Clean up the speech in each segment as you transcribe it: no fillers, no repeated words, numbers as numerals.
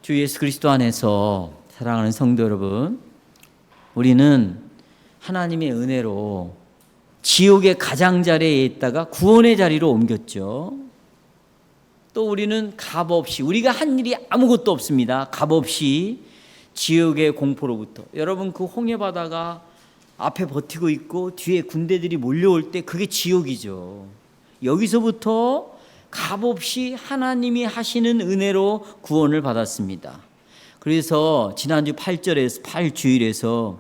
주 예수 그리스도 안에서 사랑하는 성도 여러분, 우리는 하나님의 은혜로 지옥의 가장자리에 있다가 구원의 자리로 옮겼죠. 또 우리는 값없이, 우리가 한 일이 아무것도 없습니다. 값없이 지옥의 공포로부터, 여러분 그 홍해바다가 앞에 버티고 있고 뒤에 군대들이 몰려올 때 그게 지옥이죠. 여기서부터 값없이 하나님이 하시는 은혜로 구원을 받았습니다. 그래서 지난주 8절에서 8주일에서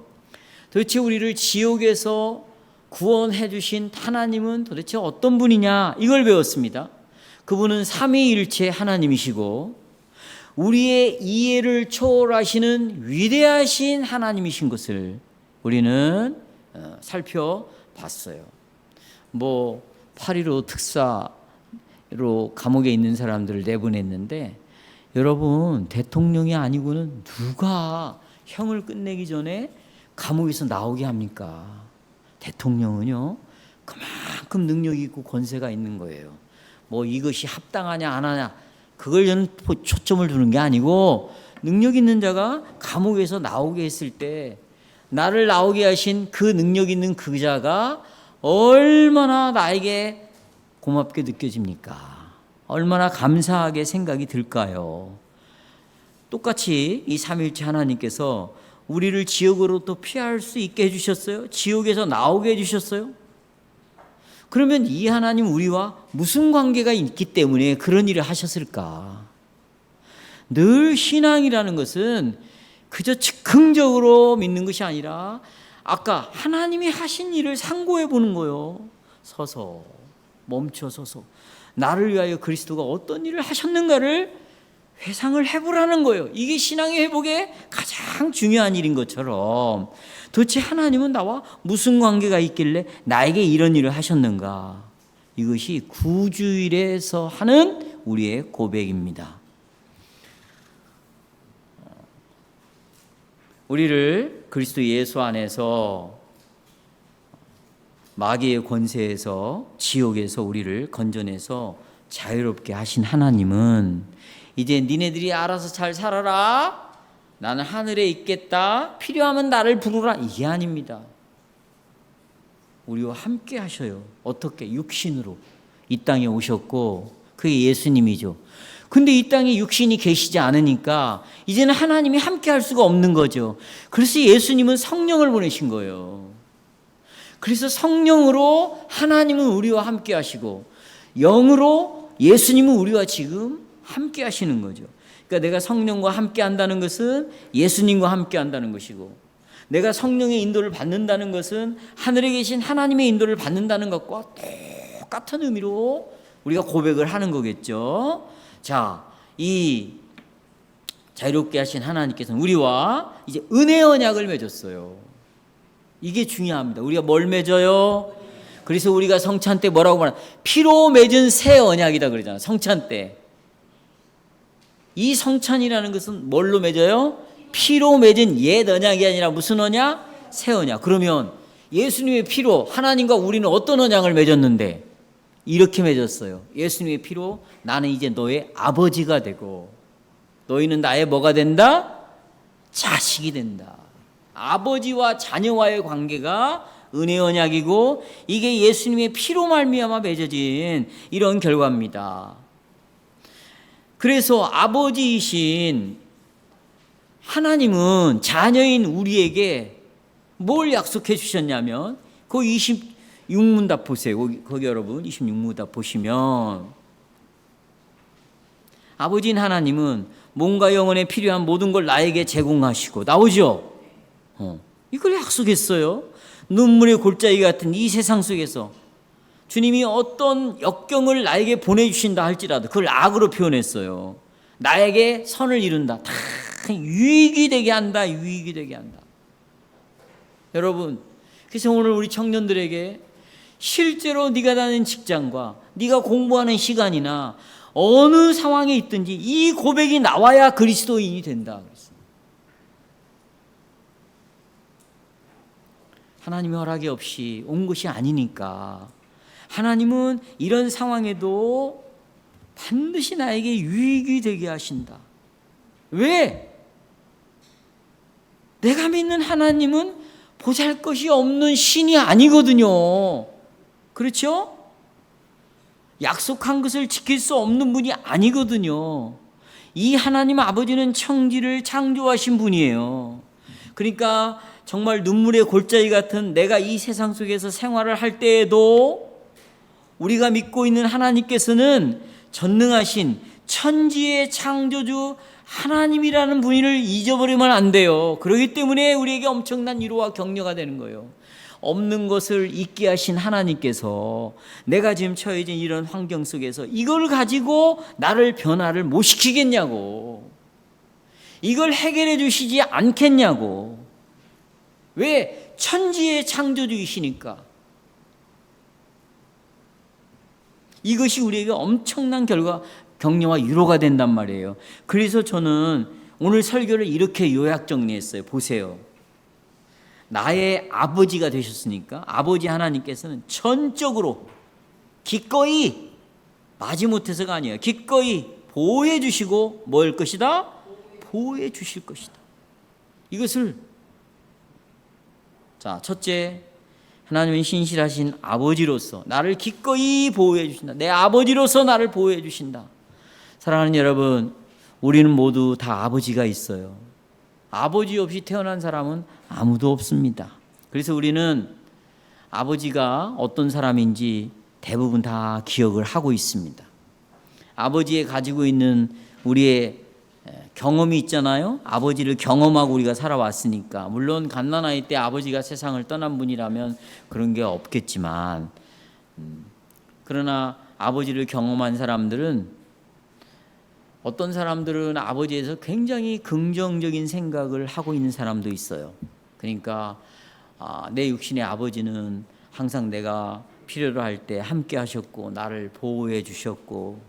도대체 우리를 지옥에서 구원해 주신 하나님은 도대체 어떤 분이냐, 이걸 배웠습니다. 그분은 삼위일체 하나님이시고 우리의 이해를 초월하시는 위대하신 하나님이신 것을 우리는 살펴봤어요. 8.15 특사로 감옥에 있는 사람들을 내보냈는데, 여러분 대통령이 아니고는 누가 형을 끝내기 전에 감옥에서 나오게 합니까? 대통령은요 그만큼 능력이 있고 권세가 있는 거예요. 이것이 합당하냐 안 하냐 그걸 저는 초점을 두는 게 아니고, 능력 있는 자가 감옥에서 나오게 했을 때 나를 나오게 하신 그 능력 있는 그 자가 얼마나 나에게 고맙게 느껴집니까? 얼마나 감사하게 생각이 들까요? 똑같이 이 삼위일체 하나님께서 우리를 지옥으로 또 피할 수 있게 해주셨어요. 지옥에서 나오게 해주셨어요. 그러면 이 하나님 우리와 무슨 관계가 있기 때문에 그런 일을 하셨을까? 늘 신앙이라는 것은 그저 즉흥적으로 믿는 것이 아니라 아까 하나님이 하신 일을 상고해 보는 거예요. 서서, 멈춰서서 나를 위하여 그리스도가 어떤 일을 하셨는가를 회상을 해보라는 거예요. 이게 신앙의 회복에 가장 중요한 일인 것처럼, 도대체 하나님은 나와 무슨 관계가 있길래 나에게 이런 일을 하셨는가? 이것이 구주일에서 하는 우리의 고백입니다. 우리를 그리스도 예수 안에서 마귀의 권세에서, 지옥에서 우리를 건져내서 자유롭게 하신 하나님은 이제 니네들이 알아서 잘 살아라, 나는 하늘에 있겠다, 필요하면 나를 부르라, 이게 아닙니다. 우리와 함께 하셔요. 어떻게? 육신으로 이 땅에 오셨고, 그게 예수님이죠. 근데 이 땅에 육신이 계시지 않으니까 이제는 하나님이 함께 할 수가 없는 거죠. 그래서 예수님은 성령을 보내신 거예요. 그래서 성령으로 하나님은 우리와 함께 하시고, 영으로 예수님은 우리와 지금 함께 하시는 거죠. 그러니까 내가 성령과 함께 한다는 것은 예수님과 함께 한다는 것이고, 내가 성령의 인도를 받는다는 것은 하늘에 계신 하나님의 인도를 받는다는 것과 똑같은 의미로 우리가 고백을 하는 거겠죠. 자, 이 자유롭게 하신 하나님께서는 우리와 이제 은혜 언약을 맺었어요. 이게 중요합니다. 우리가 뭘 맺어요? 그래서 우리가 성찬 때 뭐라고 말하나? 피로 맺은 새 언약이다 그러잖아요. 성찬 때. 이 성찬이라는 것은 뭘로 맺어요? 피로 맺은 옛 언약이 아니라 무슨 언약? 새 언약. 그러면 예수님의 피로 하나님과 우리는 어떤 언약을 맺었는데? 이렇게 맺었어요. 예수님의 피로 나는 이제 너의 아버지가 되고, 너희는 나의 뭐가 된다? 자식이 된다. 아버지와 자녀와의 관계가 은혜 언약이고, 이게 예수님의 피로 말미암아 맺어진 이런 결과입니다. 그래서 아버지이신 하나님은 자녀인 우리에게 뭘 약속해 주셨냐면, 그 26문답 보세요. 거기 여러분 26문답 보시면, 아버지인 하나님은 몸과 영혼에 필요한 모든 걸 나에게 제공하시고, 나오죠? 이걸 약속했어요. 눈물의 골짜기 같은 이 세상 속에서 주님이 어떤 역경을 나에게 보내주신다 할지라도 그걸 악으로 표현했어요. 나에게 선을 이룬다. 다 유익이 되게 한다. 유익이 되게 한다. 여러분, 그래서 오늘 우리 청년들에게 실제로 네가 다니는 직장과 네가 공부하는 시간이나 어느 상황에 있든지 이 고백이 나와야 그리스도인이 된다. 하나님의 허락이 없이 온 것이 아니니까 하나님은 이런 상황에도 반드시 나에게 유익이 되게 하신다. 왜? 내가 믿는 하나님은 보잘것이 없는 신이 아니거든요. 그렇죠? 약속한 것을 지킬 수 없는 분이 아니거든요. 이 하나님 아버지는 천지를 창조하신 분이에요. 그러니까 정말 눈물의 골짜기 같은 내가 이 세상 속에서 생활을 할 때에도 우리가 믿고 있는 하나님께서는 전능하신 천지의 창조주 하나님이라는 분을 잊어버리면 안 돼요. 그렇기 때문에 우리에게 엄청난 위로와 격려가 되는 거예요. 없는 것을 있게 하신 하나님께서 내가 지금 처해진 이런 환경 속에서 이걸 가지고 나를 변화를 못 시키겠냐고, 이걸 해결해 주시지 않겠냐고. 왜? 천지의 창조주이시니까. 이것이 우리에게 엄청난 격려와 위로가 된단 말이에요. 그래서 저는 오늘 설교를 이렇게 요약 정리했어요. 보세요. 나의 아버지가 되셨으니까 아버지 하나님께서는 전적으로 기꺼이, 마지못해서가 아니에요, 기꺼이 보호해 주시고 뭐 할 것이다? 보호해 주실 것이다. 이것을, 자, 첫째, 하나님은 신실하신 아버지로서 나를 기꺼이 보호해 주신다. 내 아버지로서 나를 보호해 주신다. 사랑하는 여러분, 우리는 모두 다 아버지가 있어요. 아버지 없이 태어난 사람은 아무도 없습니다. 그래서 우리는 아버지가 어떤 사람인지 대부분 다 기억을 하고 있습니다. 아버지의 가지고 있는 우리의 경험이 있잖아요. 아버지를 경험하고 우리가 살아왔으니까. 물론 갓난아이 때 아버지가 세상을 떠난 분이라면 그런 게 없겠지만, 그러나 아버지를 경험한 사람들은, 어떤 사람들은 아버지에서 굉장히 긍정적인 생각을 하고 있는 사람도 있어요. 그러니까 내 육신의 아버지는 항상 내가 필요로 할 때 함께 하셨고 나를 보호해 주셨고,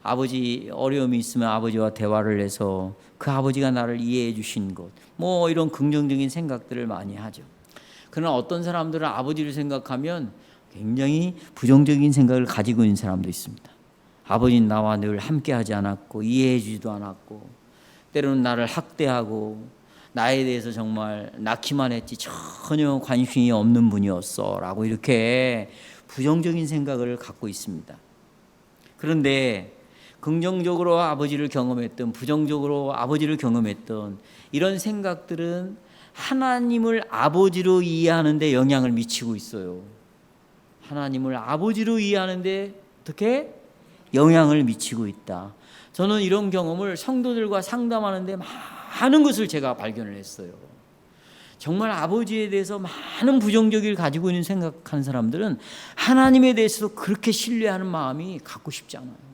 아버지 어려움이 있으면 아버지와 대화를 해서 그 아버지가 나를 이해해 주신 것, 뭐 이런 긍정적인 생각들을 많이 하죠. 그러나 어떤 사람들은 아버지를 생각하면 굉장히 부정적인 생각을 가지고 있는 사람도 있습니다. 아버지는 나와 늘 함께 하지 않았고 이해해 주지도 않았고, 때로는 나를 학대하고 나에 대해서 정말 낳기만 했지 전혀 관심이 없는 분이었어 라고 이렇게 부정적인 생각을 갖고 있습니다. 그런데 긍정적으로 아버지를 경험했던, 부정적으로 아버지를 경험했던 이런 생각들은 하나님을 아버지로 이해하는 데 영향을 미치고 있어요. 하나님을 아버지로 이해하는 데 어떻게? 영향을 미치고 있다. 저는 이런 경험을 성도들과 상담하는데 많은 것을 제가 발견을 했어요. 정말 아버지에 대해서 많은 부정적을 가지고 있는 생각하는 사람들은 하나님에 대해서도 그렇게 신뢰하는 마음이 갖고 싶지 않아요.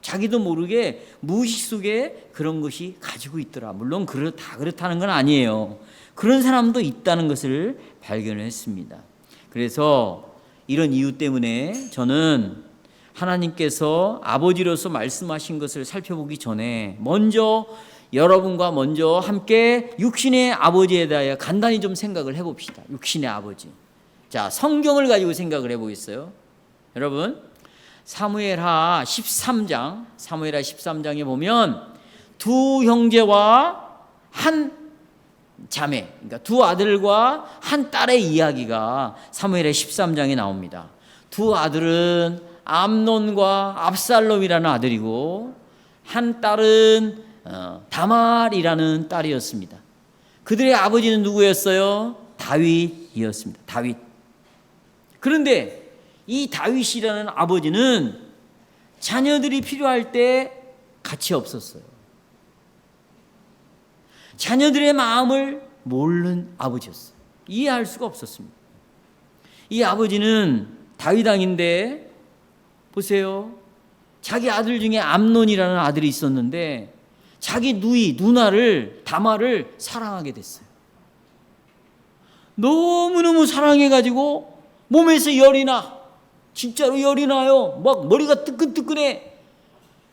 자기도 모르게 무의식 속에 그런 것이 가지고 있더라. 물론 다 그렇다는 건 아니에요. 그런 사람도 있다는 것을 발견했습니다. 그래서 이런 이유 때문에 저는 하나님께서 아버지로서 말씀하신 것을 살펴보기 전에 먼저 여러분과 먼저 함께 육신의 아버지에 대하여 간단히 좀 생각을 해봅시다. 육신의 아버지. 자, 성경을 가지고 생각을 해보겠어요. 여러분, 사무엘하 13장에 보면 두 형제와 한 자매, 그러니까 두 아들과 한 딸의 이야기가 사무엘의 13장에 나옵니다. 두 아들은 암논과 압살롬이라는 아들이고 한 딸은 다말이라는 딸이었습니다. 그들의 아버지는 누구였어요? 다윗이었습니다. 다윗. 그런데 이 다윗이라는 아버지는 자녀들이 필요할 때 같이 없었어요. 자녀들의 마음을 모르는 아버지였어요. 이해할 수가 없었습니다. 이 아버지는 다윗 왕인데 보세요. 자기 아들 중에 암논이라는 아들이 있었는데 자기 누나를 다말을 사랑하게 됐어요. 너무너무 사랑해가지고 몸에서 열이 나. 진짜로 열이 나요. 막 머리가 뜨끈뜨끈해.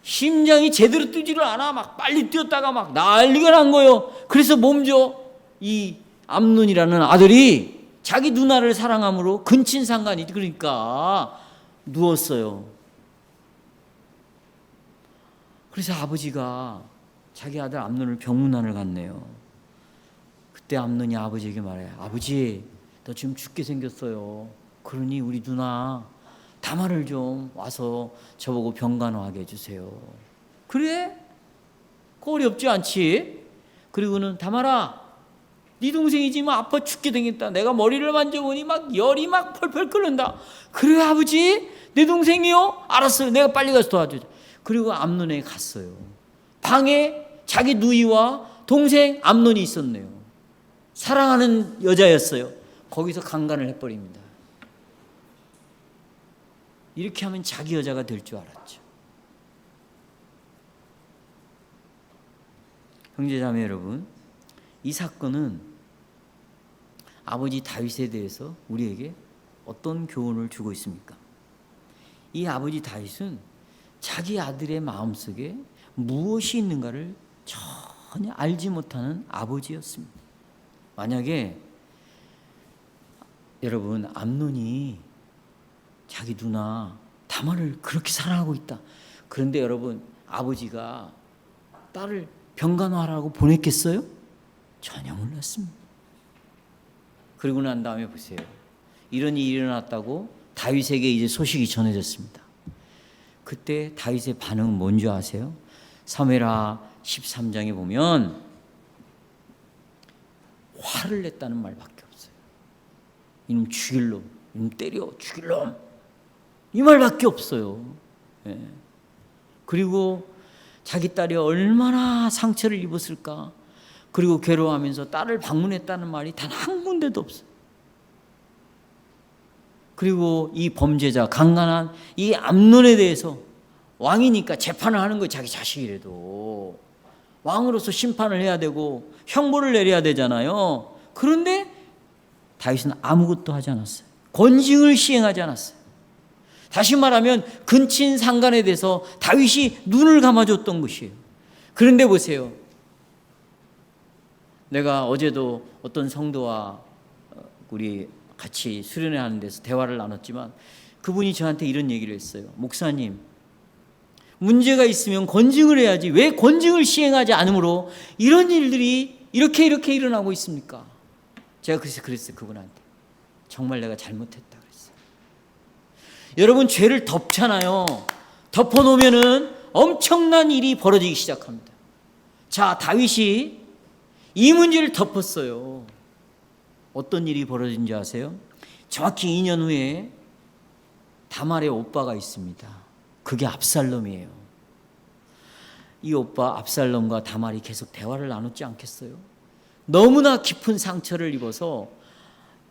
심장이 제대로 뛰지를 않아. 막 빨리 뛰었다가 막 난리가 난 거예요. 그래서 몸져 이 암논이라는 아들이 자기 누나를 사랑함으로 근친상간이, 그러니까 누웠어요. 그래서 아버지가 자기 아들 암논을 병문안을 갔네요. 그때 암논이 아버지에게 말해요. 아버지, 너 지금 죽게 생겼어요. 그러니 우리 누나 다말을 좀 와서 저보고 병간호하게 해주세요. 그래? 그거 어렵지 않지? 그리고는 다말아, 네 동생이지만 아파 죽게 생겼다. 내가 머리를 만져보니 막 열이 막 펄펄 끓는다. 그래 아버지? 내 동생이요? 알았어요. 내가 빨리 가서 도와주자. 그리고 암논에게 갔어요. 방에 자기 누이와 동생 암논이 있었네요. 사랑하는 여자였어요. 거기서 강간을 해버립니다. 이렇게 하면 자기 여자가 될 줄 알았죠. 형제자매 여러분, 이 사건은 아버지 다윗에 대해서 우리에게 어떤 교훈을 주고 있습니까? 이 아버지 다윗은 자기 아들의 마음속에 무엇이 있는가를 전혀 알지 못하는 아버지였습니다. 만약에 여러분 암논이 자기 누나 다말을 그렇게 사랑하고 있다. 그런데 여러분 아버지가 딸을 병간호하라고 보냈겠어요? 전혀 몰랐습니다. 그리고 난 다음에 보세요. 이런 일이 일어났다고 다윗에게 이제 소식이 전해졌습니다. 그때 다윗의 반응은 뭔지 아세요? 사무엘하 13장에 보면 화를 냈다는 말밖에 없어요. 이놈 죽일 놈, 이놈 때려 죽일 놈, 이 말밖에 없어요. 예. 그리고 자기 딸이 얼마나 상처를 입었을까. 그리고 괴로워하면서 딸을 방문했다는 말이 단 한 군데도 없어요. 그리고 이 범죄자 강간한 이 암논에 대해서 왕이니까 재판을 하는 거예요. 자기 자식이라도 왕으로서 심판을 해야 되고 형벌을 내려야 되잖아요. 그런데 다윗은 아무것도 하지 않았어요. 권징을 시행하지 않았어요. 다시 말하면 근친 상간에 대해서 다윗이 눈을 감아줬던 것이에요. 그런데 보세요. 내가 어제도 어떤 성도와 우리 같이 수련회 하는 데서 대화를 나눴지만 그분이 저한테 이런 얘기를 했어요. 목사님, 문제가 있으면 권징을 해야지 왜 권징을 시행하지 않으므로 이런 일들이 이렇게 일어나고 있습니까? 제가 그래서 그랬어요. 그분한테. 정말 내가 잘못했다 그랬어요. 여러분 죄를 덮잖아요. 덮어놓으면은 엄청난 일이 벌어지기 시작합니다. 자, 다윗이 이 문제를 덮었어요. 어떤 일이 벌어진지 아세요? 정확히 2년 후에 다말의 오빠가 있습니다. 그게 압살롬이에요. 이 오빠 압살롬과 다말이 계속 대화를 나눴지 않겠어요? 너무나 깊은 상처를 입어서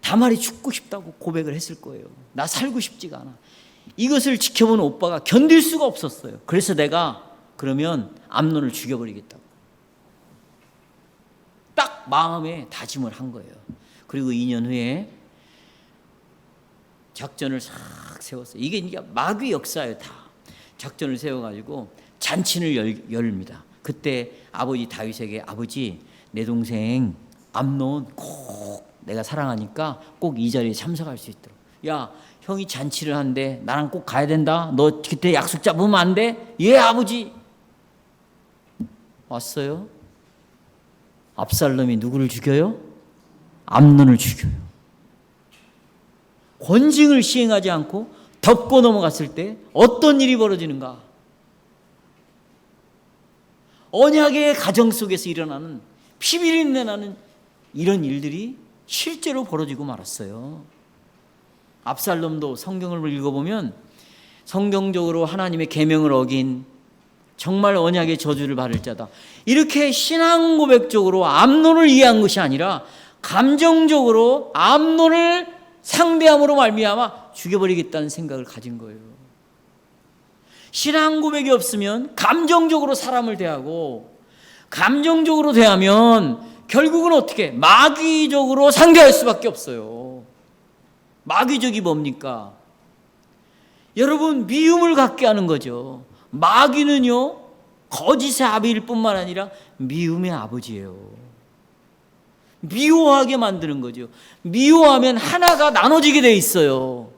다말이 죽고 싶다고 고백을 했을 거예요. 나 살고 싶지가 않아. 이것을 지켜본 오빠가 견딜 수가 없었어요. 그래서 내가 그러면 암논을 죽여버리겠다고 딱 마음에 다짐을 한 거예요. 그리고 2년 후에 작전을 싹 세웠어요. 이게 마귀 역사예요. 다 작전을 세워가지고 잔치를 열립니다. 그때 아버지 다윗에게 아버지 내 동생 암논 꼭 내가 사랑하니까 꼭 이 자리에 참석할 수 있도록. 야, 형이 잔치를 하는데 나랑 꼭 가야 된다. 너 그때 약속 잡으면 안 돼? 예, 아버지. 왔어요. 압살롬이 누구를 죽여요? 암논을 죽여요. 권징을 시행하지 않고 덮고 넘어갔을 때 어떤 일이 벌어지는가? 언약의 가정 속에서 일어나는 피비린내 나는 이런 일들이 실제로 벌어지고 말았어요. 압살롬도 성경을 읽어보면 성경적으로 하나님의 계명을 어긴 정말 언약의 저주를 받을 자다. 이렇게 신앙 고백적으로 암논을 이해한 것이 아니라 감정적으로 암논을 상대함으로 말미암아 죽여버리겠다는 생각을 가진 거예요. 신앙 고백이 없으면 감정적으로 사람을 대하고 감정적으로 대하면 결국은 어떻게 마귀적으로 상대할 수밖에 없어요. 마귀적이 뭡니까? 여러분 미움을 갖게 하는 거죠. 마귀는요 거짓의 아비일 뿐만 아니라 미움의 아버지예요. 미워하게 만드는 거죠. 미워하면 하나가 나눠지게 돼 있어요.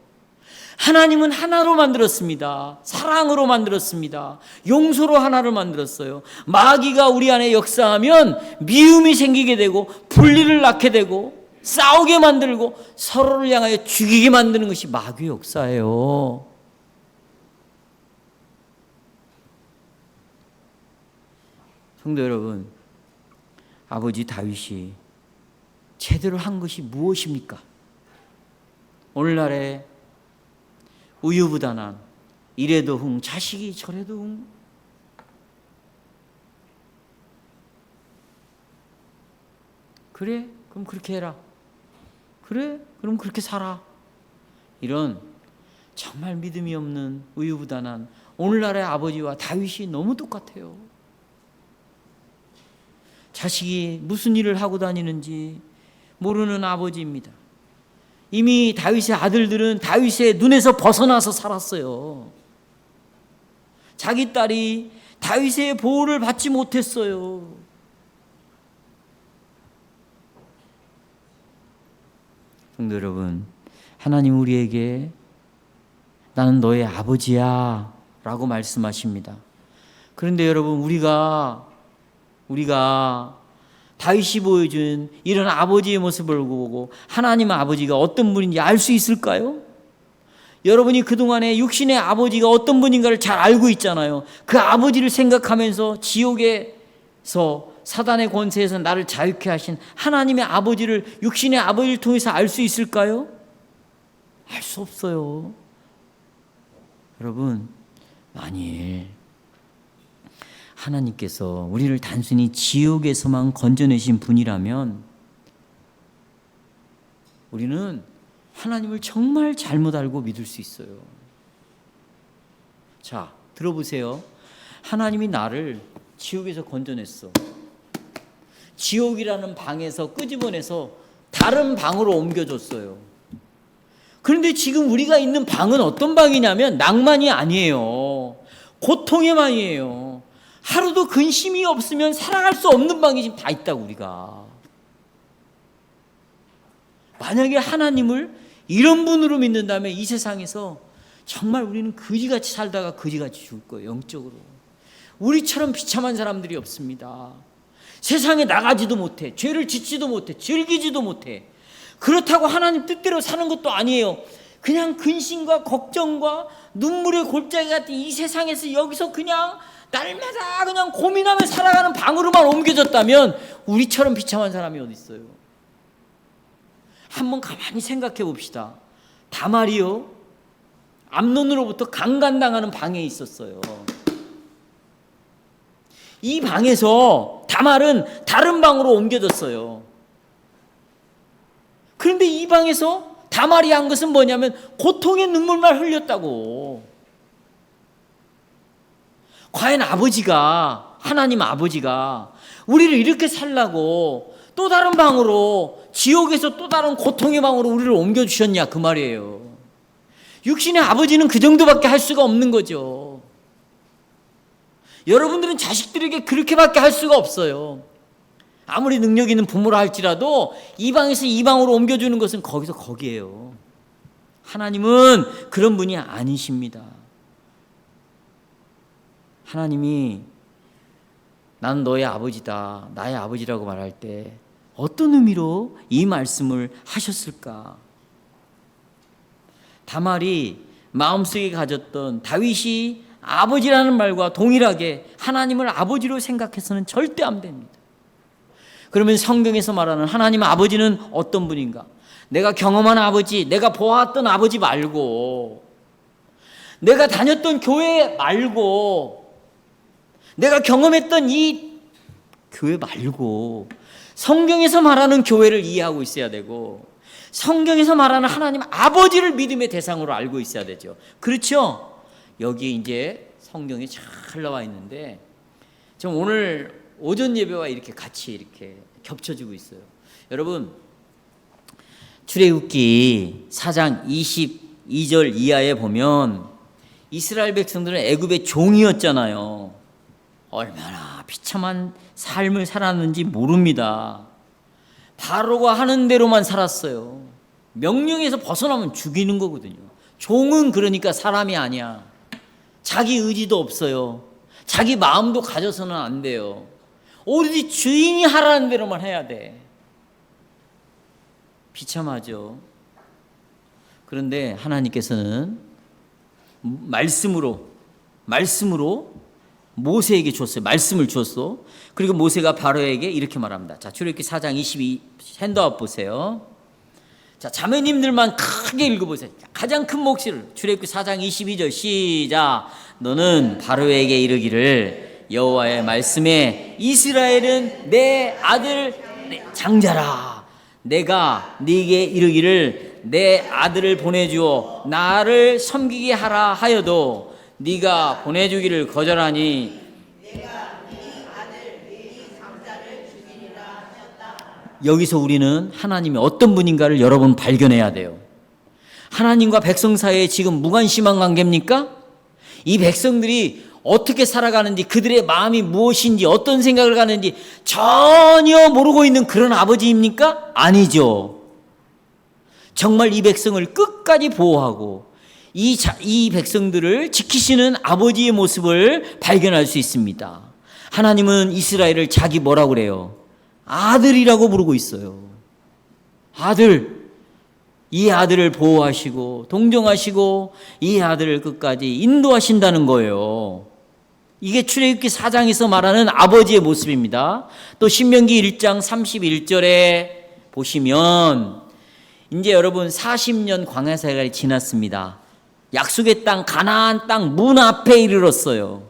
하나님은 하나로 만들었습니다. 사랑으로 만들었습니다. 용서로 하나를 만들었어요. 마귀가 우리 안에 역사하면 미움이 생기게 되고 분리를 낳게 되고 싸우게 만들고 서로를 향하여 죽이게 만드는 것이 마귀의 역사예요. 성도 여러분, 아버지 다윗이 제대로 한 것이 무엇입니까? 오늘날에 우유부단한 이래도 흥, 자식이 저래도 흥. 그래? 그럼 그렇게 해라. 그래? 그럼 그렇게 살아. 이런 정말 믿음이 없는 우유부단한 오늘날의 아버지와 다윗이 너무 똑같아요. 자식이 무슨 일을 하고 다니는지 모르는 아버지입니다. 이미 다윗의 아들들은 다윗의 눈에서 벗어나서 살았어요. 자기 딸이 다윗의 보호를 받지 못했어요. 성도 여러분, 하나님 우리에게 나는 너의 아버지야 라고 말씀하십니다. 그런데 여러분, 우리가 다윗이 보여준 이런 아버지의 모습을 보고 하나님 아버지가 어떤 분인지 알 수 있을까요? 여러분이 그동안에 육신의 아버지가 어떤 분인가를 잘 알고 있잖아요. 그 아버지를 생각하면서 지옥에서 사단의 권세에서 나를 자유케 하신 하나님의 아버지를 육신의 아버지를 통해서 알 수 있을까요? 알 수 없어요. 여러분, 만일 하나님께서 우리를 단순히 지옥에서만 건져내신 분이라면 우리는 하나님을 정말 잘못 알고 믿을 수 있어요. 자, 들어보세요. 하나님이 나를 지옥에서 건져냈어. 지옥이라는 방에서 끄집어내서 다른 방으로 옮겨줬어요. 그런데 지금 우리가 있는 방은 어떤 방이냐면 낭만이 아니에요. 고통의 방이에요. 하루도 근심이 없으면 살아갈 수 없는 방이 지금 다 있다고. 우리가 만약에 하나님을 이런 분으로 믿는다면 이 세상에서 정말 우리는 거지같이 살다가 거지같이 죽을 거예요. 영적으로 우리처럼 비참한 사람들이 없습니다. 세상에 나가지도 못해, 죄를 짓지도 못해, 즐기지도 못해. 그렇다고 하나님 뜻대로 사는 것도 아니에요. 그냥 근심과 걱정과 눈물의 골짜기 같은 이 세상에서 여기서 그냥 날마다 그냥 고민하며 살아가는 방으로만 옮겨졌다면 우리처럼 비참한 사람이 어디 있어요? 한번 가만히 생각해 봅시다. 다말이요, 암논으로부터 강간당하는 방에 있었어요. 이 방에서 다말은 다른 방으로 옮겨졌어요. 그런데 이 방에서 다말이 한 것은 뭐냐면 고통의 눈물만 흘렸다고. 과연 아버지가, 하나님 아버지가 우리를 이렇게 살라고 또 다른 방으로, 지옥에서 또 다른 고통의 방으로 우리를 옮겨주셨냐 그 말이에요. 육신의 아버지는 그 정도밖에 할 수가 없는 거죠. 여러분들은 자식들에게 그렇게밖에 할 수가 없어요. 아무리 능력 있는 부모라 할지라도 이 방에서 이 방으로 옮겨주는 것은 거기서 거기에요. 하나님은 그런 분이 아니십니다. 하나님이 나는 너의 아버지다, 나의 아버지라고 말할 때 어떤 의미로 이 말씀을 하셨을까? 다말이 마음속에 가졌던 다윗이 아버지라는 말과 동일하게 하나님을 아버지로 생각해서는 절대 안 됩니다. 그러면 성경에서 말하는 하나님 아버지는 어떤 분인가? 내가 경험한 아버지, 내가 보았던 아버지 말고, 내가 다녔던 교회 말고, 내가 경험했던 이 교회 말고 성경에서 말하는 교회를 이해하고 있어야 되고, 성경에서 말하는 하나님 아버지를 믿음의 대상으로 알고 있어야 되죠. 그렇죠? 여기 이제 성경이 잘 나와 있는데 지금 오늘 오전 예배와 이렇게 같이 이렇게 겹쳐지고 있어요. 여러분, 출애굽기 4장 22절 이하에 보면 이스라엘 백성들은 애굽의 종이었잖아요. 얼마나 비참한 삶을 살았는지 모릅니다. 바로가 하는 대로만 살았어요. 명령에서 벗어나면 죽이는 거거든요. 종은 그러니까 사람이 아니야. 자기 의지도 없어요. 자기 마음도 가져서는 안 돼요. 오로지 주인이 하라는 대로만 해야 돼. 비참하죠. 그런데 하나님께서는 말씀으로 모세에게 줬어요. 말씀을 줬어. 그리고 모세가 바로에게 이렇게 말합니다. 자, 출애굽기 4장 22 핸드아웃 보세요. 자, 자매님들만 크게 읽어보세요. 가장 큰 몫을 출애굽기 4장 22절 시작. 너는 바로에게 이르기를 여호와의 말씀에 이스라엘은 내 아들 장자라. 내가 네게 이르기를 내 아들을 보내주어 나를 섬기게 하라 하여도 네가 보내주기를 거절하니 여기서 우리는 하나님이 어떤 분인가를 여러 번 발견해야 돼요. 하나님과 백성 사이에 지금 무관심한 관계입니까? 이 백성들이 어떻게 살아가는지, 그들의 마음이 무엇인지, 어떤 생각을 가는지 전혀 모르고 있는 그런 아버지입니까? 아니죠. 정말 이 백성을 끝까지 보호하고 이 백성들을 지키시는 아버지의 모습을 발견할 수 있습니다. 하나님은 이스라엘을 자기 뭐라고 그래요? 아들이라고 부르고 있어요. 아들. 이 아들을 보호하시고 동정하시고 이 아들을 끝까지 인도하신다는 거예요. 이게 출애굽기 4장에서 말하는 아버지의 모습입니다. 또 신명기 1장 31절에 보시면 이제 여러분 40년 광야 생활이 지났습니다. 약속의 땅 가나안 땅 문 앞에 이르렀어요.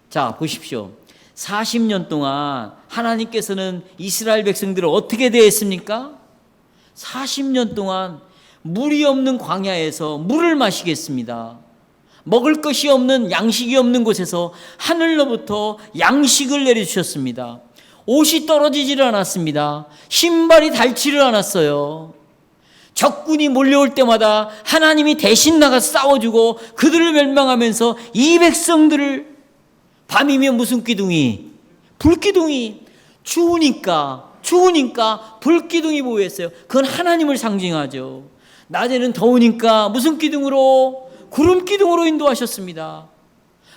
자, 보십시오. 40년 동안 하나님께서는 이스라엘 백성들을 어떻게 대했습니까? 40년 동안 물이 없는 광야에서 물을 마시겠습니다. 먹을 것이 없는, 양식이 없는 곳에서 하늘로부터 양식을 내려주셨습니다. 옷이 떨어지지를 않았습니다. 신발이 닳지를 않았어요. 적군이 몰려올 때마다 하나님이 대신 나가서 싸워주고 그들을 멸망하면서 이 백성들을 밤이면 무슨 기둥이? 불기둥이. 추우니까 불기둥이 보였어요. 그건 하나님을 상징하죠. 낮에는 더우니까 무슨 기둥으로? 구름 기둥으로 인도하셨습니다.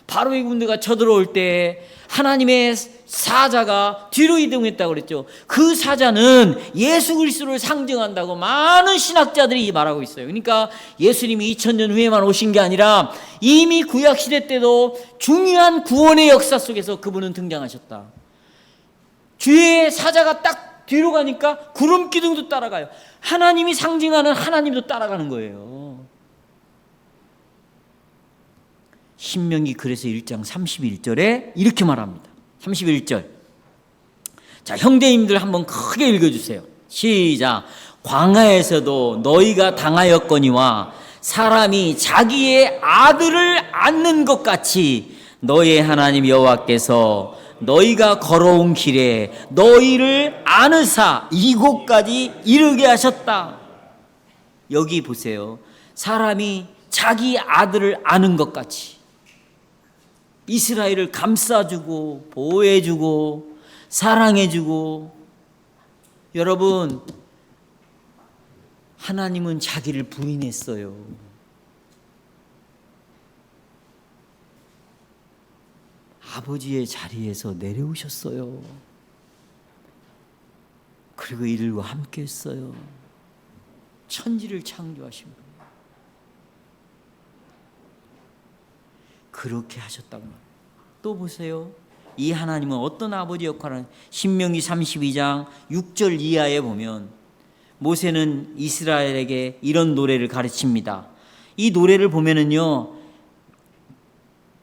바로의 군대가 쳐들어올 때 하나님의 사자가 뒤로 이동했다고 그랬죠. 그 사자는 예수 그리스도를 상징한다고 많은 신학자들이 말하고 있어요. 그러니까 예수님이 2000년 후에만 오신 게 아니라 이미 구약시대 때도 중요한 구원의 역사 속에서 그분은 등장하셨다. 주의 사자가 딱 뒤로 가니까 구름 기둥도 따라가요. 하나님이 상징하는 하나님도 따라가는 거예요. 신명기 그래서 1장 31절에 이렇게 말합니다. 31절. 자, 형제님들 한번 크게 읽어주세요. 시작. 광야에서도 너희가 당하였거니와 사람이 자기의 아들을 안는 것 같이 너희의 하나님 여호와께서 너희가 걸어온 길에 너희를 안으사 이곳까지 이르게 하셨다. 여기 보세요. 사람이 자기 아들을 아는 것 같이 이스라엘을 감싸주고 보호해주고 사랑해주고. 여러분, 하나님은 자기를 부인했어요. 아버지의 자리에서 내려오셨어요. 그리고 이들과 함께 했어요. 천지를 창조하신 거예요. 그렇게 하셨다고 말합니다. 또 보세요. 이 하나님은 어떤 아버지 역할을 하는, 신명기 32장 6절 이하에 보면 모세는 이스라엘에게 이런 노래를 가르칩니다. 이 노래를 보면은요,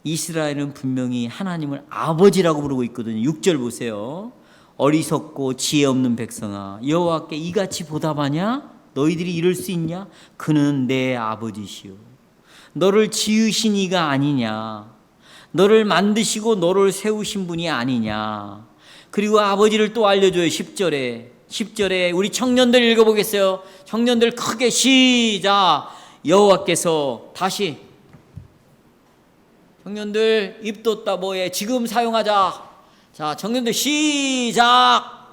이스라엘은 분명히 하나님을 아버지라고 부르고 있거든요. 6절 보세요. 어리석고 지혜 없는 백성아, 여호와께 이같이 보답하냐? 너희들이 이럴 수 있냐? 그는 내 아버지시오. 너를 지으신 이가 아니냐? 너를 만드시고 너를 세우신 분이 아니냐? 그리고 아버지를 또 알려줘요. 10절에 우리 청년들 읽어보겠어요. 청년들 크게 시작. 여호와께서 다시 청년들 입 돋다 뭐해 지금 사용하자. 자, 청년들 시작.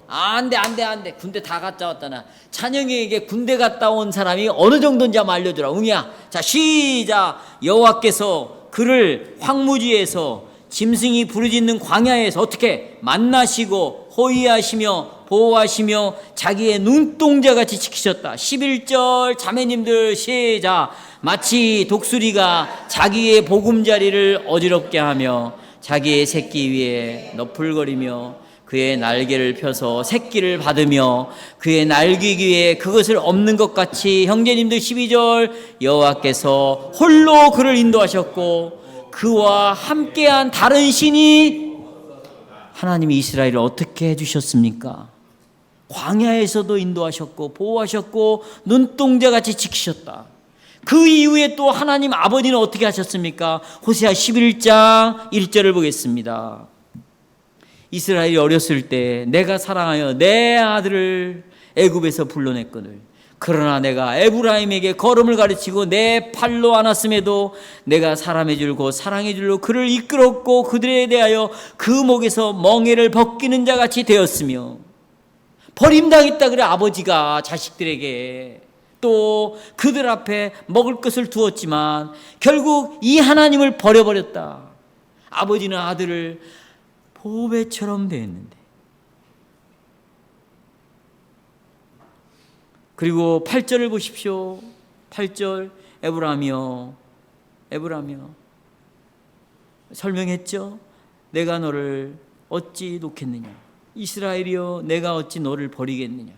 안 돼. 군대 다 갔다 왔다. 나 찬영이에게 군대 갔다 온 사람이 어느 정도인지 한번 알려주라. 응이야. 자, 시작. 여호와께서 그를 황무지에서 짐승이 부르짖는 광야에서 어떻게 만나시고 호위하시며 보호하시며 자기의 눈동자같이 지키셨다. 11절 자매님들 시작. 마치 독수리가 자기의 보금자리를 어지럽게 하며 자기의 새끼 위에 너풀거리며 그의 날개를 펴서 새끼를 받으며 그의 날개 위에 그것을 없는 것 같이. 형제님들 12절 여호와께서 홀로 그를 인도하셨고 그와 함께한 다른 신이. 하나님이 이스라엘을 어떻게 해주셨습니까? 광야에서도 인도하셨고 보호하셨고 눈동자같이 지키셨다. 그 이후에 또 하나님 아버지는 어떻게 하셨습니까? 호세아 11장 1절을 보겠습니다. 이스라엘이 어렸을 때 내가 사랑하여 내 아들을 애굽에서 불러냈거늘 그러나 내가 에브라임에게 걸음을 가르치고 내 팔로 안았음에도 내가 사람의 줄 곧 사랑의 줄로 그를 이끌었고 그들에 대하여 그 목에서 멍에를 벗기는 자같이 되었으며. 버림당했다 그래 아버지가 자식들에게. 또 그들 앞에 먹을 것을 두었지만 결국 이 하나님을 버려버렸다. 아버지는 아들을 보배처럼 대했는데. 그리고 8절을 보십시오. 8절 에브라임이여 설명했죠. 내가 너를 어찌 놓겠느냐. 이스라엘이여 내가 어찌 너를 버리겠느냐.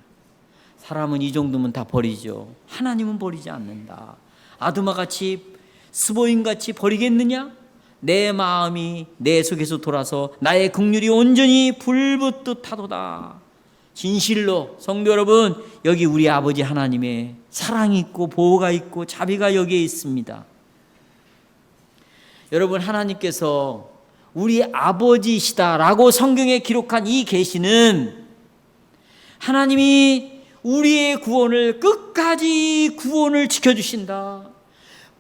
사람은 이 정도면 다 버리죠. 하나님은 버리지 않는다. 아두마같이 스보임같이 버리겠느냐. 내 마음이 내 속에서 돌아서 나의 긍휼이 온전히 불붙듯 하도다. 진실로 성도 여러분, 여기 우리 아버지 하나님의 사랑이 있고 보호가 있고 자비가 여기에 있습니다. 여러분, 하나님께서 우리 아버지시다라고 성경에 기록한 이 계시는 하나님이 우리의 구원을 끝까지 구원을 지켜주신다.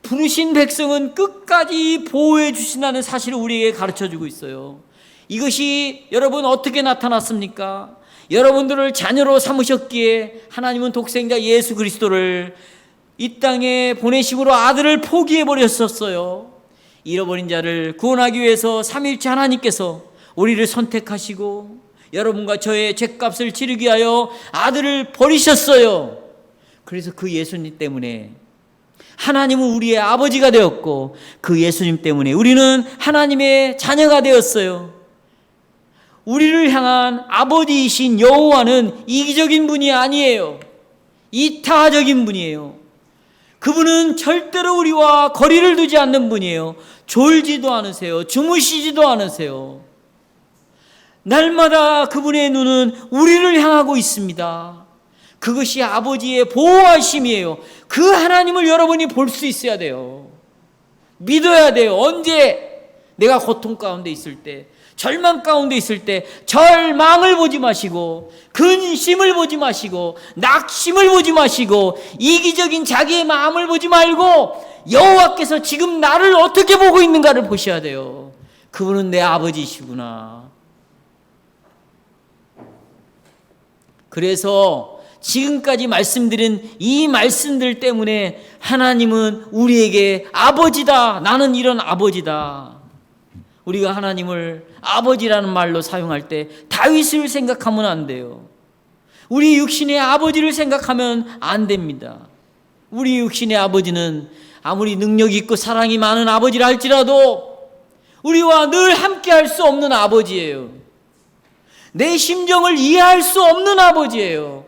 부르신 백성은 끝까지 보호해 주신다는 사실을 우리에게 가르쳐주고 있어요. 이것이 여러분 어떻게 나타났습니까? 여러분들을 자녀로 삼으셨기에 하나님은 독생자 예수 그리스도를 이 땅에 보내심으로 아들을 포기해 버렸었어요. 잃어버린 자를 구원하기 위해서 삼위일체 하나님께서 우리를 선택하시고 여러분과 저의 죗값을 치르기 위하여 아들을 버리셨어요. 그래서 그 예수님 때문에 하나님은 우리의 아버지가 되었고 그 예수님 때문에 우리는 하나님의 자녀가 되었어요. 우리를 향한 아버지이신 여호와는 이기적인 분이 아니에요. 이타적인 분이에요. 그분은 절대로 우리와 거리를 두지 않는 분이에요. 졸지도 않으세요. 주무시지도 않으세요. 날마다 그분의 눈은 우리를 향하고 있습니다. 그것이 아버지의 보호하심이에요. 그 하나님을 여러분이 볼 수 있어야 돼요. 믿어야 돼요. 언제 내가 고통 가운데 있을 때, 절망 가운데 있을 때 절망을 보지 마시고 근심을 보지 마시고 낙심을 보지 마시고 이기적인 자기의 마음을 보지 말고 여호와께서 지금 나를 어떻게 보고 있는가를 보셔야 돼요. 그분은 내 아버지시구나. 그래서 지금까지 말씀드린 이 말씀들 때문에 하나님은 우리에게 아버지다. 나는 이런 아버지다. 우리가 하나님을 아버지라는 말로 사용할 때 다윗을 생각하면 안 돼요. 우리 육신의 아버지를 생각하면 안 됩니다. 우리 육신의 아버지는 아무리 능력이 있고 사랑이 많은 아버지라 할지라도 우리와 늘 함께 할 수 없는 아버지예요. 내 심정을 이해할 수 없는 아버지예요.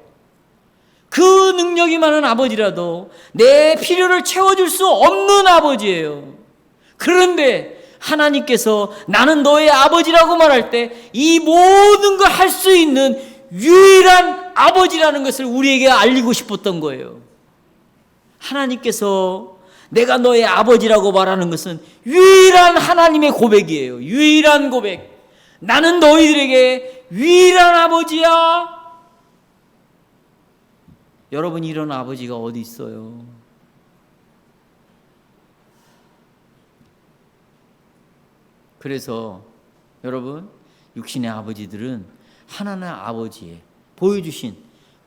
그 능력이 많은 아버지라도 내 필요를 채워줄 수 없는 아버지예요. 그런데 하나님께서 나는 너의 아버지라고 말할 때 이 모든 걸 할 수 있는 유일한 아버지라는 것을 우리에게 알리고 싶었던 거예요. 하나님께서 내가 너의 아버지라고 말하는 것은 유일한 하나님의 고백이에요. 유일한 고백. 나는 너희들에게 유일한 아버지야. 여러분, 이런 아버지가 어디 있어요? 그래서 여러분, 육신의 아버지들은 하나님 아버지의 보여주신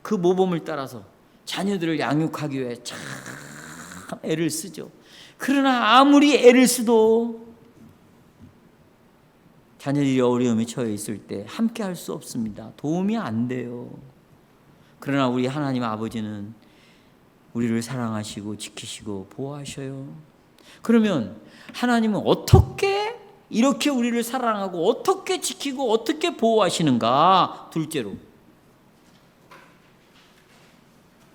그 모범을 따라서 자녀들을 양육하기 위해 참 애를 쓰죠. 그러나 아무리 애를 써도 자녀들이 어려움에 처해 있을 때 함께 할 수 없습니다. 도움이 안 돼요. 그러나 우리 하나님 아버지는 우리를 사랑하시고 지키시고 보호하셔요. 그러면 하나님은 어떻게 이렇게 우리를 사랑하고 어떻게 지키고 어떻게 보호하시는가? 둘째로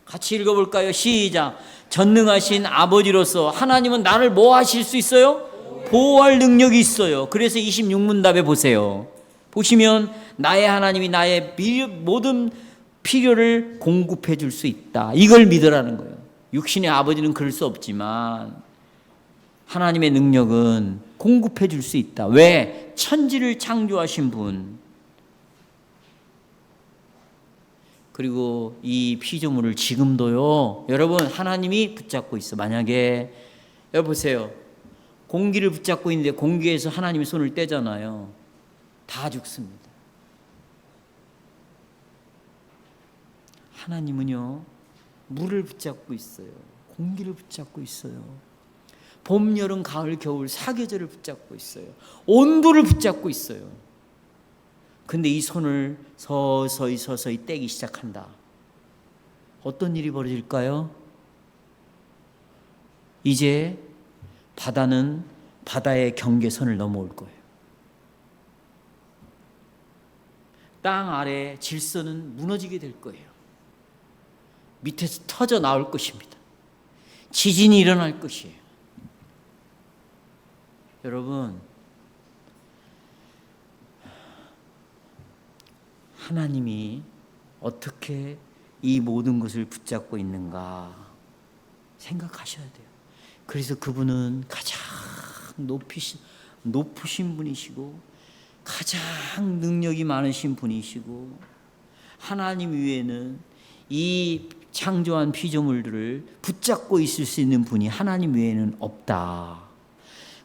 같이 읽어볼까요? 시작. 전능하신 아버지로서 하나님은 나를 뭐 하실 수 있어요? 보호할 능력이 있어요. 그래서 26문답에 보세요. 보시면 나의 하나님이 나의 모든 필요를 공급해 줄 수 있다. 이걸 믿으라는 거예요. 육신의 아버지는 그럴 수 없지만 하나님의 능력은 공급해 줄 수 있다. 왜? 천지를 창조하신 분. 그리고 이 피조물을 지금도요, 여러분 하나님이 붙잡고 있어. 만약에 여러분 보세요. 공기를 붙잡고 있는데 공기에서 하나님이 손을 떼잖아요. 다 죽습니다. 하나님은요, 물을 붙잡고 있어요. 공기를 붙잡고 있어요. 봄, 여름, 가을, 겨울 사계절을 붙잡고 있어요. 온도를 붙잡고 있어요. 근데 이 손을 서서히 떼기 시작한다. 어떤 일이 벌어질까요? 이제 바다는 바다의 경계선을 넘어올 거예요. 땅 아래 질서는 무너지게 될 거예요. 밑에서 터져 나올 것입니다. 지진이 일어날 것이에요. 여러분, 하나님이 어떻게 이 모든 것을 붙잡고 있는가 생각하셔야 돼요. 그래서 그분은 가장 높으신 분이시고 가장 능력이 많으신 분이시고 하나님 위에는 이 창조한 피조물들을 붙잡고 있을 수 있는 분이 하나님 외에는 없다.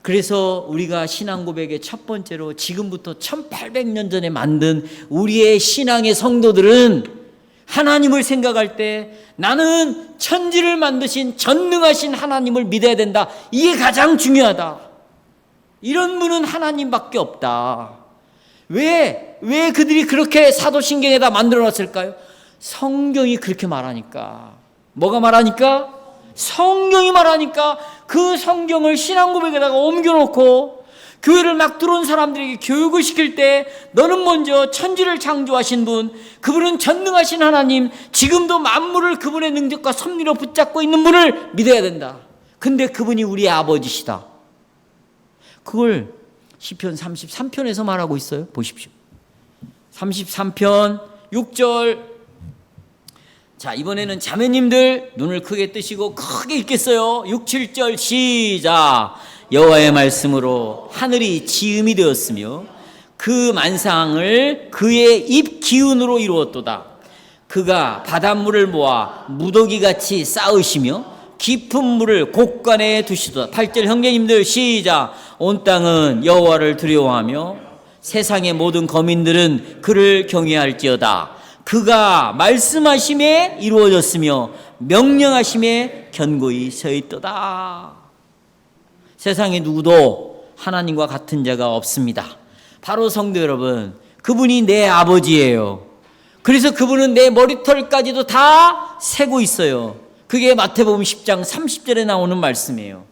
그래서 우리가 신앙 고백의 첫 번째로 지금부터 1800년 전에 만든 우리의 신앙의 성도들은 하나님을 생각할 때 나는 천지를 만드신 전능하신 하나님을 믿어야 된다. 이게 가장 중요하다. 이런 분은 하나님밖에 없다. 왜 그들이 그렇게 사도신경에다 만들어놨을까요? 성경이 그렇게 말하니까. 뭐가 말하니까? 성경이 말하니까 그 성경을 신앙 고백에다가 옮겨놓고 교회를 막 들어온 사람들에게 교육을 시킬 때 너는 먼저 천지를 창조하신 분, 그분은 전능하신 하나님, 지금도 만물을 그분의 능력과 섭리로 붙잡고 있는 분을 믿어야 된다. 근데 그분이 우리의 아버지시다. 그걸 시편 33편에서 말하고 있어요. 보십시오. 33편 6절. 자, 이번에는 자매님들 눈을 크게 뜨시고 크게 읽겠어요. 6, 7절 시작. 여호와의 말씀으로 하늘이 지음이 되었으며 그 만상을 그의 입 기운으로 이루었도다. 그가 바닷물을 모아 무더기같이 쌓으시며 깊은 물을 곳간에 두시도다. 8절 형제님들 시작. 온 땅은 여호와를 두려워하며 세상의 모든 거민들은 그를 경외할지어다. 그가 말씀하심에 이루어졌으며 명령하심에 견고히 서있도다. 세상에 누구도 하나님과 같은 자가 없습니다. 바로 성도 여러분, 그분이 내 아버지예요. 그래서 그분은 내 머리털까지도 다 세고 있어요. 그게 마태복음 10장 30절에 나오는 말씀이에요.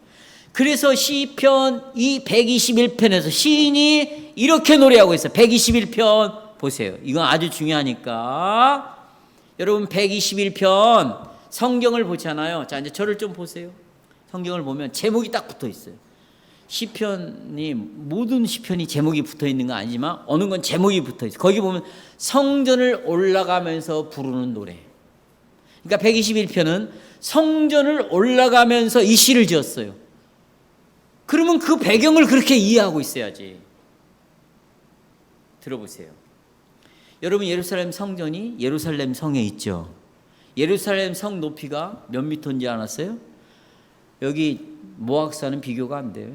그래서 시편 121편에서 시인이 이렇게 노래하고 있어요. 121편 보세요. 이건 아주 중요하니까. 여러분 121편 성경을 보잖아요. 자, 이제 저를 좀 보세요. 성경을 보면 제목이 딱 붙어 있어요. 시편이 모든 시편이 제목이 붙어 있는 건 아니지만 어느 건 제목이 붙어 있어요. 거기 보면 성전을 올라가면서 부르는 노래. 그러니까 121편은 성전을 올라가면서 이 시를 지었어요. 그러면 그 배경을 그렇게 이해하고 있어야지. 들어보세요. 여러분 예루살렘 성전이 예루살렘 성에 있죠. 예루살렘 성 높이가 몇 미터인지 알았어요? 여기 모악산은 비교가 안 돼요.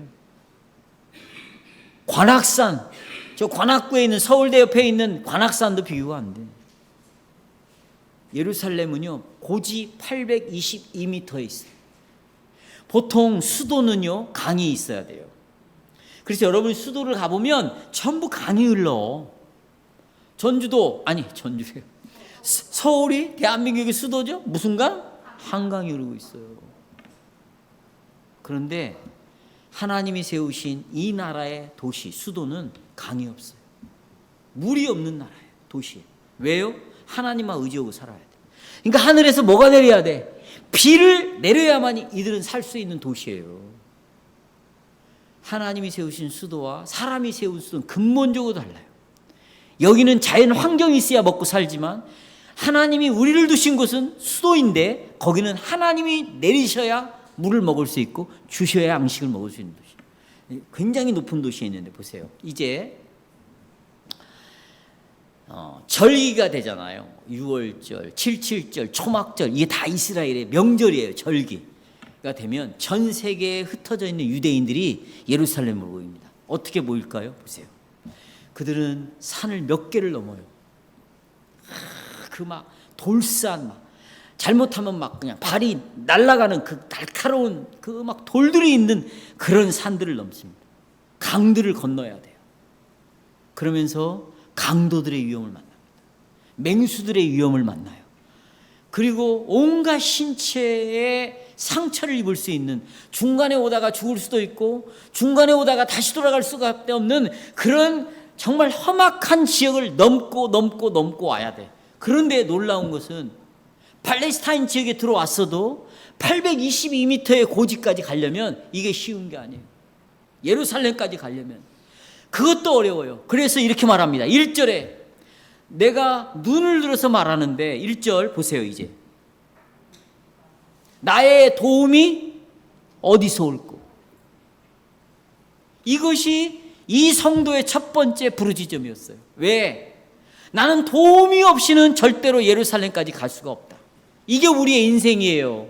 관악산, 저 관악구에 있는 서울대 옆에 있는 관악산도 비교가 안 돼. 예루살렘은요 고지 822m에 있어요. 보통 수도는요 강이 있어야 돼요. 그래서 여러분 수도를 가보면 전부 강이 흘러. 전주래요. 서울이 대한민국의 수도죠. 무슨 강? 한강이 흐르고 있어요. 그런데 하나님이 세우신 이 나라의 도시 수도는 강이 없어요. 물이 없는 나라예요. 도시에. 왜요? 하나님만 의지하고 살아야 돼. 그러니까 하늘에서 뭐가 내려야 돼? 비를 내려야만 이들은 살 수 있는 도시예요. 하나님이 세우신 수도와 사람이 세운 수도는 근본적으로 달라요. 여기는 자연 환경이 있어야 먹고 살지만 하나님이 우리를 두신 곳은 수도인데 거기는 하나님이 내리셔야 물을 먹을 수 있고 주셔야 양식을 먹을 수 있는 도시. 굉장히 높은 도시에 있는데 보세요. 이제 절기가 되잖아요. 6월절, 77절, 초막절, 이게 다 이스라엘의 명절이에요. 절기가 되면 전 세계에 흩어져 있는 유대인들이 예루살렘으로 모입니다. 어떻게 모일까요? 보세요. 그들은 산을 몇 개를 넘어요. 그 막 돌산 막 잘못하면 막 그냥 발이 날아가는 그 날카로운 그 막 돌들이 있는 그런 산들을 넘습니다. 강들을 건너야 돼요. 그러면서 강도들의 위험을 만납니다. 맹수들의 위험을 만나요. 그리고 온갖 신체에 상처를 입을 수 있는, 중간에 오다가 죽을 수도 있고 중간에 오다가 다시 돌아갈 수가 없는 그런 정말 험악한 지역을 넘고 와야 돼. 그런데 놀라운 것은 팔레스타인 지역에 들어왔어도 822m의 고지까지 가려면 이게 쉬운 게 아니에요. 예루살렘까지 가려면 그것도 어려워요. 그래서 이렇게 말합니다. 1절에 내가 눈을 들어서 말하는데 1절 보세요. 이제 나의 도움이 어디서 올꼬? 이것이 이 성도의 첫 번째 부르짖음이었어요. 왜? 나는 도움이 없이는 절대로 예루살렘까지 갈 수가 없다. 이게 우리의 인생이에요.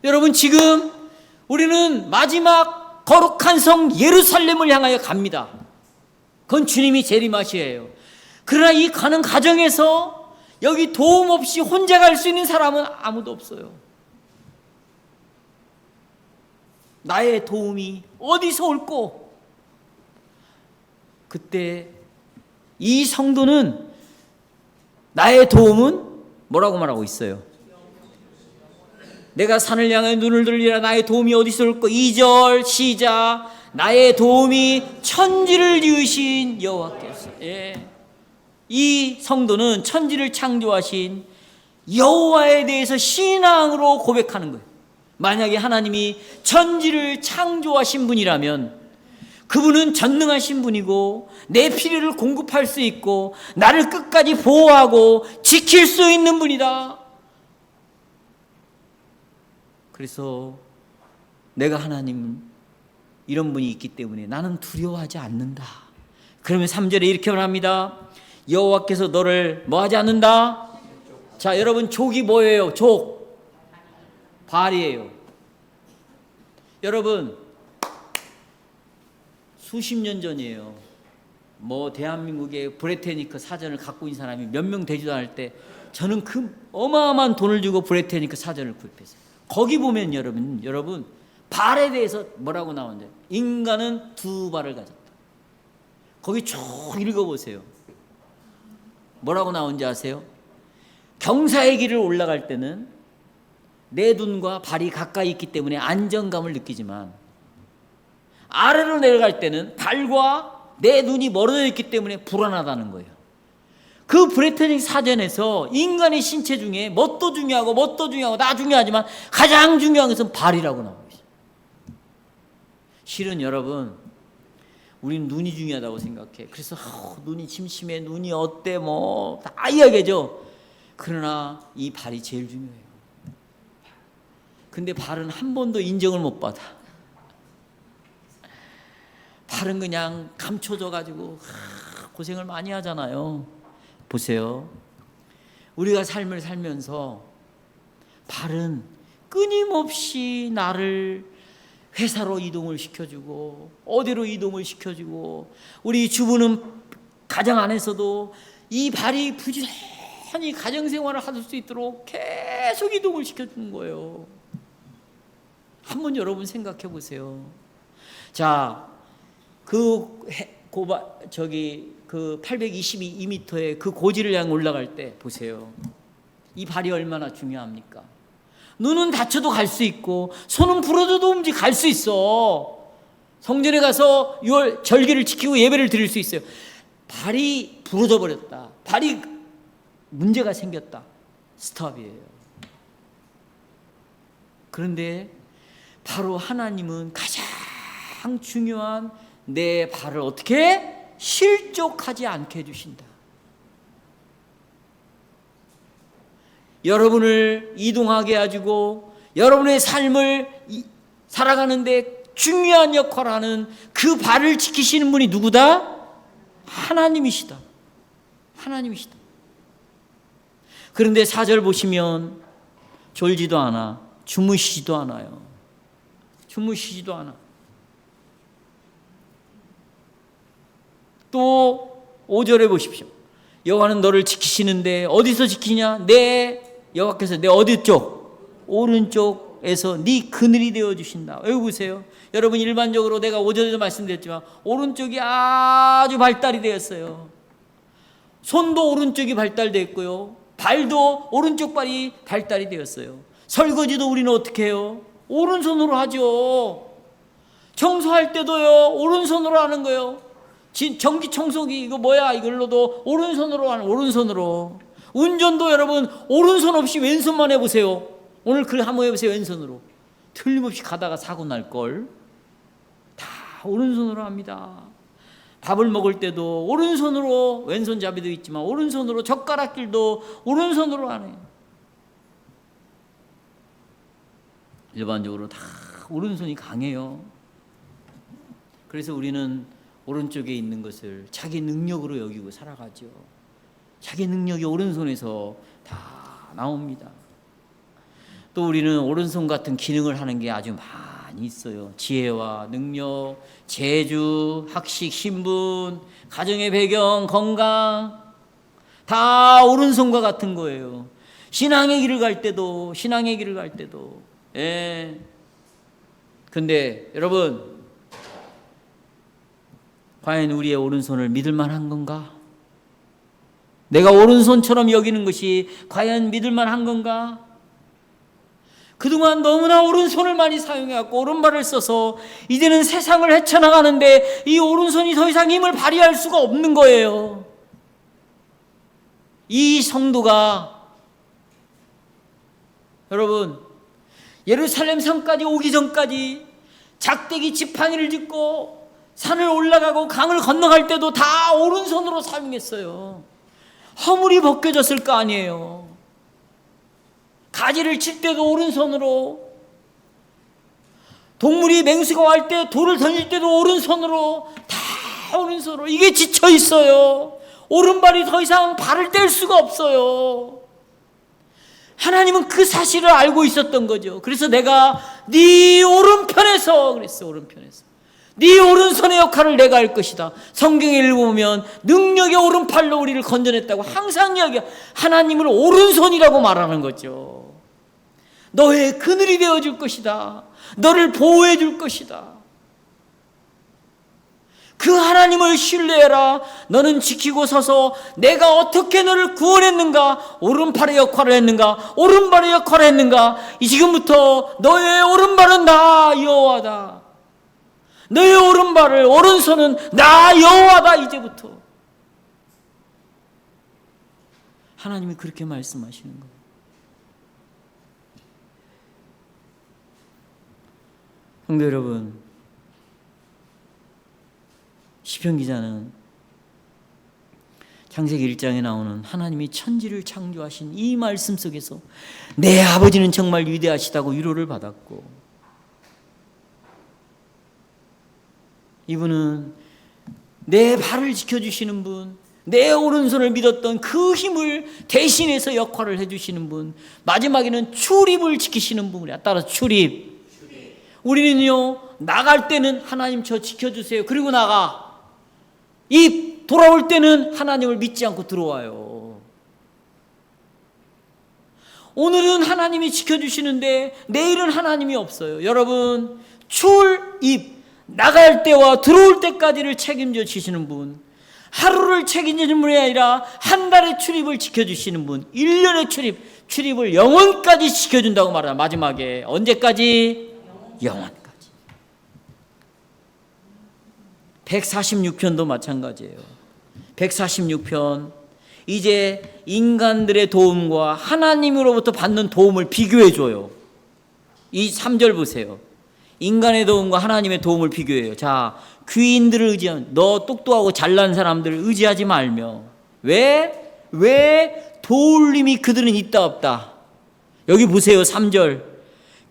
여러분, 지금 우리는 마지막 거룩한 성 예루살렘을 향하여 갑니다. 그건 주님이 재림하시에요. 그러나 이 가는 과정에서 여기 도움 없이 혼자 갈 수 있는 사람은 아무도 없어요. 나의 도움이 어디서 올꼬? 그때 이 성도는 나의 도움은 뭐라고 말하고 있어요? 내가 산을 향해 눈을 들리라. 나의 도움이 어디서 올꼬? 2절 시작. 나의 도움이 천지를 지으신 여호와께서. 예. 이 성도는 천지를 창조하신 여호와에 대해서 신앙으로 고백하는 거예요. 만약에 하나님이 천지를 창조하신 분이라면 그분은 전능하신 분이고 내 필요를 공급할 수 있고 나를 끝까지 보호하고 지킬 수 있는 분이다. 그래서 내가 하나님 이런 분이 있기 때문에 나는 두려워하지 않는다. 그러면 3절에 이렇게 말합니다. 여호와께서 너를 뭐하지 않는다? 자, 여러분, 족이 뭐예요? 족 발이에요. 여러분, 수십 년 전이에요. 대한민국의 브레테니크 사전을 갖고 있는 사람이 몇 명 되지도 않을 때 저는 그 어마어마한 돈을 주고 브레테니크 사전을 구입했어요. 거기 보면 여러분 발에 대해서 뭐라고 나오는지, 인간은 두 발을 가졌다. 거기 쭉 읽어보세요. 뭐라고 나오는지 아세요? 경사의 길을 올라갈 때는 내 눈과 발이 가까이 있기 때문에 안정감을 느끼지만 아래로 내려갈 때는 발과 내 눈이 멀어져 있기 때문에 불안하다는 거예요. 그 브레테닉 사전에서 인간의 신체 중에 뭣도 중요하고 다 중요하지만 가장 중요한 것은 발이라고 나오고 있어요. 실은 여러분, 우리는 눈이 중요하다고 생각해. 그래서 눈이 침침해, 눈이 어때, 다 이야기하죠. 그러나 이 발이 제일 중요해요. 근데 발은 한 번도 인정을 못 받아. 발은 그냥 감춰져 가지고 고생을 많이 하잖아요. 보세요. 우리가 삶을 살면서 발은 끊임없이 나를 회사로 이동을 시켜주고 어디로 이동을 시켜주고, 우리 주부는 가정 안에서도 이 발이 부지런히 편히 가정생활을 할 수 있도록 계속 이동을 시켜주는 거예요. 한번 여러분 생각해 보세요. 자, 그 822m의 그 고지를 향해 올라갈 때 보세요. 이 발이 얼마나 중요합니까? 눈은 다쳐도 갈 수 있고 손은 부러져도 갈 수 있어. 성전에 가서 6월 절기를 지키고 예배를 드릴 수 있어요. 발이 부러져 버렸다. 발이 문제가 생겼다. 스톱이에요. 그런데 바로 하나님은 가장 중요한 내 발을 어떻게 실족하지 않게 해주신다. 여러분을 이동하게 해주고 여러분의 삶을 살아가는데 중요한 역할을 하는 그 발을 지키시는 분이 누구다? 하나님이시다. 하나님이시다. 그런데 4절 보시면 졸지도 않아, 주무시지도 않아요. 주무시지도 않아. 또 5절에 보십시오. 여호와는 너를 지키시는데 어디서 지키냐? 여호와께서 내 어디 쪽? 오른쪽에서 네 그늘이 되어 주신다. 여기 보세요. 여러분, 일반적으로 내가 5절에도 말씀드렸지만 오른쪽이 아주 발달이 되었어요. 손도 오른쪽이 발달됐고요, 발도 오른쪽 발이 발달이 되었어요. 설거지도 우리는 어떻게 해요? 오른손으로 하죠. 청소할 때도요, 오른손으로 하는 거예요. 전기 청소기 이거 뭐야, 이걸로도 오른손으로 하는, 오른손으로. 운전도 여러분 오른손 없이 왼손만 해보세요. 오늘 글 한번 해보세요. 왼손으로. 틀림없이 가다가 사고 날걸. 다 오른손으로 합니다. 밥을 먹을 때도 오른손으로, 왼손잡이도 있지만 오른손으로, 젓가락질도 오른손으로 하네. 일반적으로 다 오른손이 강해요. 그래서 우리는 오른쪽에 있는 것을 자기 능력으로 여기고 살아가죠. 자기 능력이 오른손에서 다 나옵니다. 또 우리는 오른손 같은 기능을 하는 게 아주 많이 있어요. 지혜와 능력, 재주, 학식, 신분, 가정의 배경, 건강, 다 오른손과 같은 거예요. 신앙의 길을 갈 때도, 예. 근데 여러분, 과연 우리의 오른손을 믿을 만한 건가? 내가 오른손처럼 여기는 것이 과연 믿을 만한 건가? 그동안 너무나 오른손을 많이 사용해갖고 오른발을 써서 이제는 세상을 헤쳐나가는데 이 오른손이 더 이상 힘을 발휘할 수가 없는 거예요. 이 성도가, 여러분, 예루살렘 성까지 오기 전까지 작대기 지팡이를 짚고 산을 올라가고 강을 건너갈 때도 다 오른손으로 사용했어요. 허물이 벗겨졌을 거 아니에요. 가지를 칠 때도 오른손으로, 동물이 맹수가 갈 때 돌을 던질 때도 오른손으로, 다 오른손으로. 이게 지쳐 있어요. 오른발이 더 이상 발을 뗄 수가 없어요. 하나님은 그 사실을 알고 있었던 거죠. 그래서 내가 네 오른편에서, 그랬어. 오른편에서 네 오른손의 역할을 내가 할 것이다. 성경에 읽어보면 능력의 오른팔로 우리를 건져냈다고 항상 이야기해요. 하나님을 오른손이라고 말하는 거죠. 너의 그늘이 되어줄 것이다. 너를 보호해 줄 것이다. 그 하나님을 신뢰해라. 너는 지키고 서서 내가 어떻게 너를 구원했는가, 오른팔의 역할을 했는가, 오른발의 역할을 했는가. 이 지금부터 너의 오른발은 나 여호와다. 너의 오른발을, 오른손은 나 여호와다. 이제부터 하나님이 그렇게 말씀하시는 거예요. 성도 여러분, 시편 기자는 창세기 1장에 나오는 하나님이 천지를 창조하신 이 말씀 속에서 내 아버지는 정말 위대하시다고 위로를 받았고, 이분은 내 발을 지켜주시는 분, 내 오른손을 믿었던 그 힘을 대신해서 역할을 해주시는 분, 마지막에는 출입을 지키시는 분이야. 따라서 출입. 우리는요, 나갈 때는 하나님 저 지켜주세요. 그리고 나가. 이 돌아올 때는 하나님을 믿지 않고 들어와요. 오늘은 하나님이 지켜주시는데 내일은 하나님이 없어요. 여러분, 출입, 나갈 때와 들어올 때까지를 책임져 주시는 분, 하루를 책임지는 분이 아니라 한 달의 출입을 지켜주시는 분, 1년의 출입을 영원까지 지켜준다고 말하다. 마지막에 언제까지? 영원까지. 146편도 마찬가지예요. 146편, 이제 인간들의 도움과 하나님으로부터 받는 도움을 비교해줘요. 이 3절 보세요. 인간의 도움과 하나님의 도움을 비교해요. 자, 귀인들을 의지하면, 너 똑똑하고 잘난 사람들을 의지하지 말며. 왜 도울림이 그들은 있다 없다. 여기 보세요. 3절.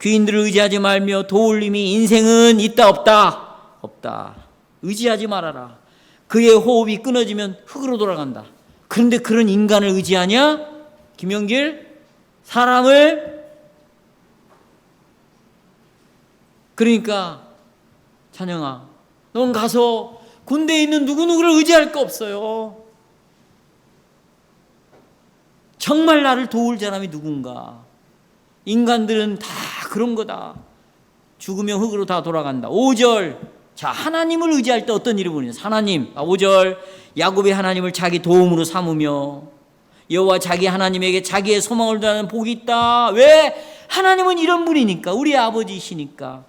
귀인들을 의지하지 말며 도울림이 인생은 있다 없다. 없다. 의지하지 말아라. 그의 호흡이 끊어지면 흙으로 돌아간다. 그런데 그런 인간을 의지하냐? 김영길? 사람을? 그러니까 찬영아, 넌 가서 군대에 있는 누구누구를 의지할 거 없어요. 정말 나를 도울 사람이 누군가. 인간들은 다 그런 거다. 죽으면 흙으로 다 돌아간다. 5절. 자, 하나님을 의지할 때 어떤 일이 벌어지냐? 하나님. 5절. 야곱이 하나님을 자기 도움으로 삼으며 여호와 자기 하나님에게 자기의 소망을 다하는 복이 있다. 왜? 하나님은 이런 분이니까, 우리 아버지이시니까.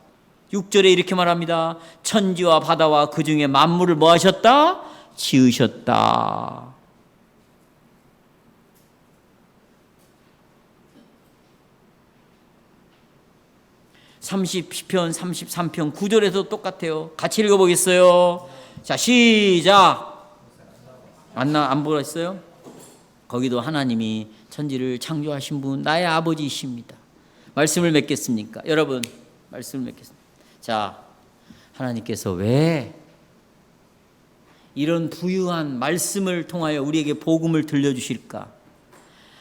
6절에 이렇게 말합니다. 천지와 바다와 그 중에 만물을 뭐 하셨다? 지으셨다. 시편 33편 9절에도 똑같아요. 같이 읽어보겠어요. 자, 시작. 안 보셨어요? 거기도 하나님이 천지를 창조하신 분, 나의 아버지이십니다. 말씀을 맺겠습니까? 여러분, 말씀을 맺겠습니다. 자, 하나님께서 왜 이런 부유한 말씀을 통하여 우리에게 복음을 들려주실까?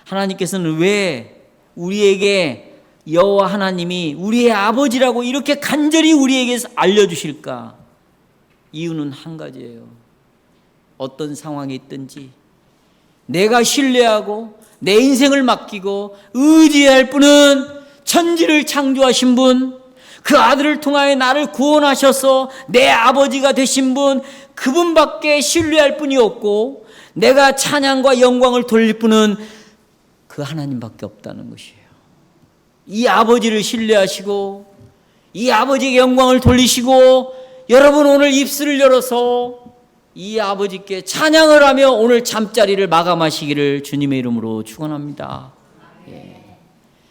하나님께서는 왜 우리에게 여호와 하나님이 우리의 아버지라고 이렇게 간절히 우리에게 알려주실까? 이유는 한 가지예요. 어떤 상황이 있든지 내가 신뢰하고 내 인생을 맡기고 의지할 분은 천지를 창조하신 분, 그 아들을 통하여 나를 구원하셔서 내 아버지가 되신 분, 그분밖에 신뢰할 분이 없고 내가 찬양과 영광을 돌릴 분은 그 하나님밖에 없다는 것이에요. 이 아버지를 신뢰하시고 이 아버지에게 영광을 돌리시고, 여러분 오늘 입술을 열어서 이 아버지께 찬양을 하며 오늘 잠자리를 마감하시기를 주님의 이름으로 축원합니다.